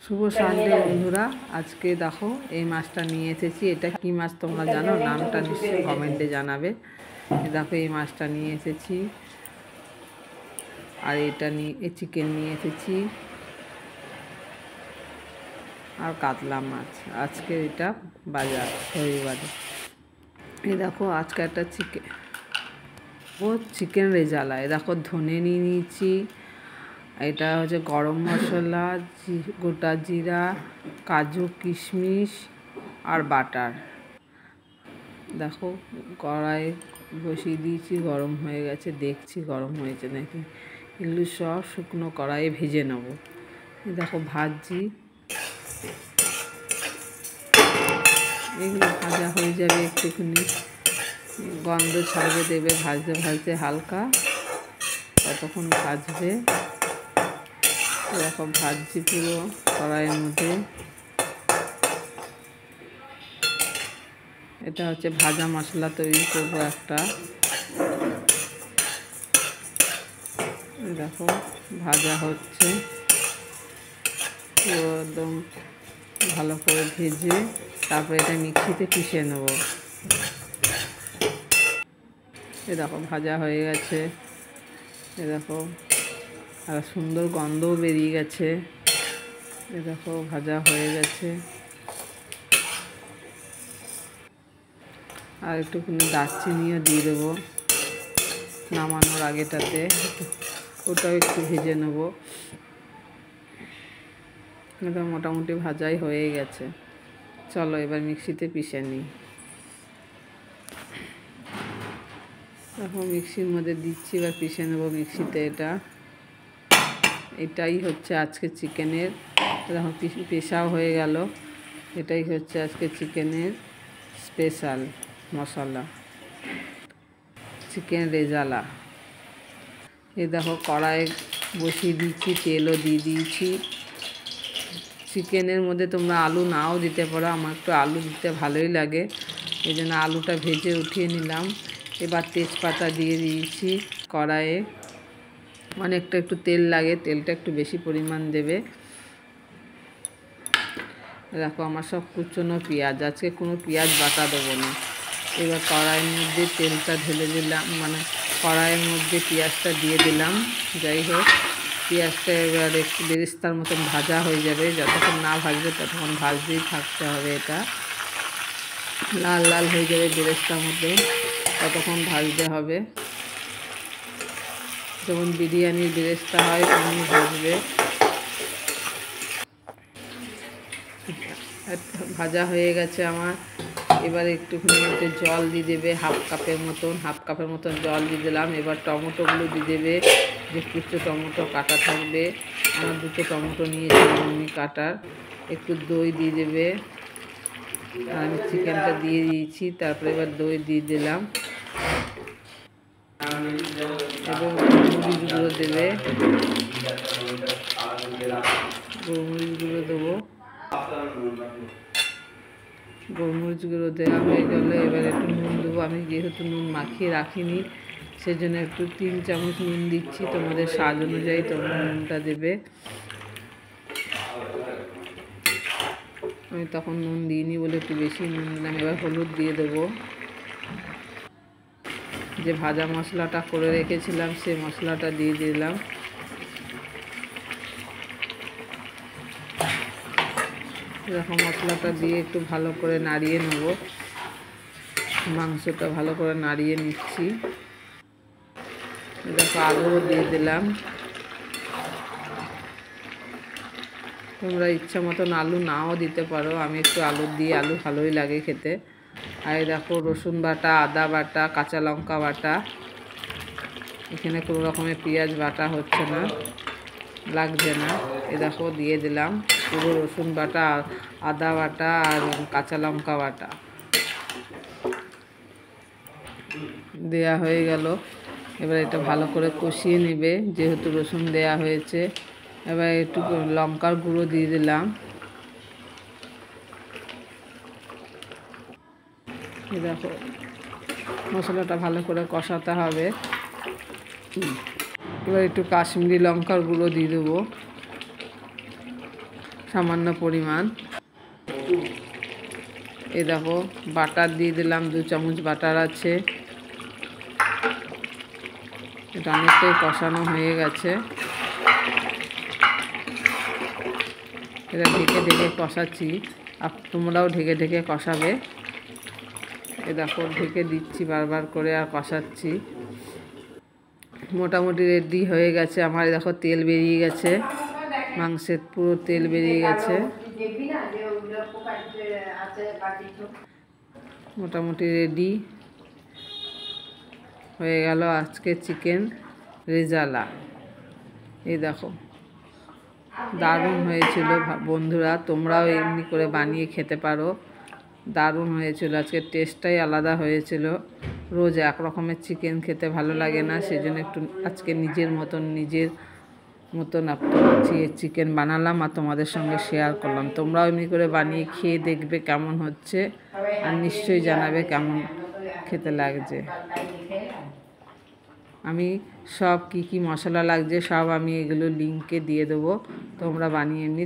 শুভ সন্ধ্যে বন্ধুরা। আজকে দেখো এই মাছটা নিয়ে এসেছি। এটা কি মাছ তোমরা জানো? নামটা নিশ্চয়ই কমেন্টে জানাবে। দেখো এই মাছটা নিয়ে এসেছি, আর এটা নিয়ে চিকেন নিয়ে এসেছি, আর কাতলা মাছ। আজকে এটা বাজার, রবিবারে। এই দেখো আজকে একটা চিকেন রেজালা। এই দেখো ধনে নিয়ে নিয়েছি, এটা হচ্ছে গরম মশলা, গোটা জিরা, কাজু, কিশমিশ আর বাটার। দেখো কড়াই বসিয়ে দিয়েছি, গরম হয়ে গেছে, দেখছি গরম হয়েছে নাকি। এগুলো সব শুকনো কড়াইয়ে ভেজে নেব। দেখো ভাজছি, এগুলো ভাজা হয়ে যাবে, একটুখানি গন্ধ ছাড়বে, দেবে ভাজতে ভাজতে হালকা, ততক্ষণ ভাজবে। এরকম ভাজছি পুরো কড়াইয়ের মধ্যে। এটা হচ্ছে ভাজা মশলা তৈরি করবো একটা। দেখো ভাজা হচ্ছে, পুরো একদম ভালো করে ভেজে তারপরে এটা মিক্সিতে পিষে নেব। এ দেখো ভাজা হয়ে গেছে, এ দেখো আর সুন্দর গন্ধও বেরিয়ে গেছে। এ দেখো ভাজা হয়ে গেছে। আর একটুখানি দারচিনিও দিয়ে দেবো নামানোর আগেটাতে, ওটাও একটু ভেজে নেব। এটা মোটামুটি ভাজাই হয়ে গেছে। চলো এবার মিক্সিতে পিষে নিই। এখন মিক্সির মধ্যে দিচ্ছি, এবার পিষে নেব মিক্সিতে। এটাই হচ্ছে আজকে চিকেনের, দেখো পেশাও হয়ে গেল। এটাই হচ্ছে আজকে চিকেনের স্পেশাল মশলা, চিকেন রেজালা। এই দেখো কড়াই বসিয়ে দিচ্ছি, তেলও দিয়ে দিয়েছি। চিকেনের মধ্যে তোমরা আলু নাও দিতে পারো, আমার একটু আলু দিতে ভালোই লাগে, এই জন্য আলুটা ভেজে উঠিয়ে নিলাম। এবার তেজপাতা দিয়ে দিয়েছি কড়াইয়ে। অনেকটা একটু তেল লাগে, তেলটা একটু বেশি পরিমাণ দেবে। দেখো আমার সব কুচনো পেঁয়াজ, আজকে কোনো পেঁয়াজ বাটা দেবো না। এবার কড়াইয়ের মধ্যে তেলটা ঢেলে দিলাম, মানে কড়াইয়ের মধ্যে পেঁয়াজটা দিয়ে দিলাম। যাই হোক, পেঁয়াজটা এবার একটু বেরেস্তার মতন ভাজা হয়ে যাবে। যতক্ষণ না ভাজবে ততক্ষণ ভাজতেই থাকতে হবে। এটা লাল লাল হয়ে যাবে বেরেস্তার মধ্যে, ততক্ষণ ভাজতে হবে। যেমন বিরিয়ানির বেরেস্তা হয় তেমনি ভাজবে। ভাজা হয়ে গেছে আমার। এবার একটুখানি একটু জল দিয়ে দেবে, হাফ কাপের মতন জল দিয়ে দিলাম। এবার টমেটোগুলো দিয়ে দেবে, যে কিছু টমেটো কাটা থাকবে। আমার 2টো টমেটো নিয়েছিলাম আমি কাটার। একটু দই দিয়ে দেবে, আর আমি চিকেনটা দিয়ে দিয়েছি। তারপরে এবার দই দিয়ে দিলাম, এবং গোলমরিচ গুঁড়ো দেবে, গোলমরিচ গুঁড়ো দেবো। গোলমরিচ গুঁড়ো দেওয়া হয়ে গেলে এবার একটু নুন দেবো। আমি যেহেতু নুন মাখিয়ে রাখিনি, সেজন্য একটু 3 চামচ নুন দিচ্ছি। তোমাদের স্বাদ অনুযায়ী তোমরা নুনটা দেবে। আমি তখন নুন দিইনি বলে একটু বেশি নুন দিলাম। এবার হলুদ দিয়ে দেবো। যে ভাজা মশলাটা করে রেখেছিলাম সেই মশলাটা দিয়ে দিলাম। এরকম মশলাটা দিয়ে একটু ভালো করে নাড়িয়ে নেব। মাংসটা ভালো করে নাড়িয়ে নিচ্ছি। দেখো আলুও দিয়ে দিলাম। তোমরা ইচ্ছা মতন আলু নাও দিতে পারো, আমি একটু আলু দিই, আলু ভালোই লাগে খেতে। আর দেখো রসুন বাটা, আদা বাটা, কাঁচা লঙ্কা বাটা, এখানে কোনো রকমের পেঁয়াজ বাটা হচ্ছে না, লাগছে না। এ দেখো দিয়ে দিলাম পুরো রসুন বাটা, আদা বাটা আর কাঁচা লঙ্কা বাটা দেয়া হয়ে গেল। এবার এটা ভালো করে কষিয়ে নেবে, যেহেতু রসুন দেয়া হয়েছে। এবার একটু লঙ্কার গুঁড়ো দিয়ে দিলাম। দেখো মশলাটা ভালো করে কষাতে হবে। এবার একটু কাশ্মীরি লঙ্কার গুঁড়ো দিয়ে দেবো, সামান্য পরিমাণ। এই দেখো বাটার দিয়ে দিলাম, 2 চামচ বাটার আছে। এটা অনেকটাই কষানো হয়ে গেছে। এটা ঢেকে ঢেকে কষাচ্ছি, আর তোমরাও ঢেকে ঢেকে কষাবে। এ দেখো ঢেকে দিচ্ছি বারবার করে আর কষাচ্ছি। মোটামুটি রেডি হয়ে গেছে আমার। দেখো তেল বেরিয়ে গেছে, মাংসের পুরো তেল বেরিয়ে গেছে। মোটামুটি রেডি হয়ে গেল আজকে চিকেন রেজালা। এই দেখো দারুণ হয়েছিল বন্ধুরা, তোমরাও এমনি করে বানিয়ে খেতে পারো। দারুণ হয়েছিল, আজকে টেস্টটাই আলাদা হয়েছিল। রোজ এক রকমের চিকেন খেতে ভালো লাগে না, সেজন্য একটু আজকে নিজের মতন চিকেন বানালাম আর তোমাদের সঙ্গে শেয়ার করলাম। তোমরাও এমনি করে বানিয়ে খেয়ে দেখবে কেমন হচ্ছে, আর নিশ্চয়ই জানাবে কেমন খেতে লাগছে। আমি সব কি কি মশলা লাগছে সব আমি এগুলো লিঙ্কে দিয়ে দেবো, তোমরা বানিয়ে এমনি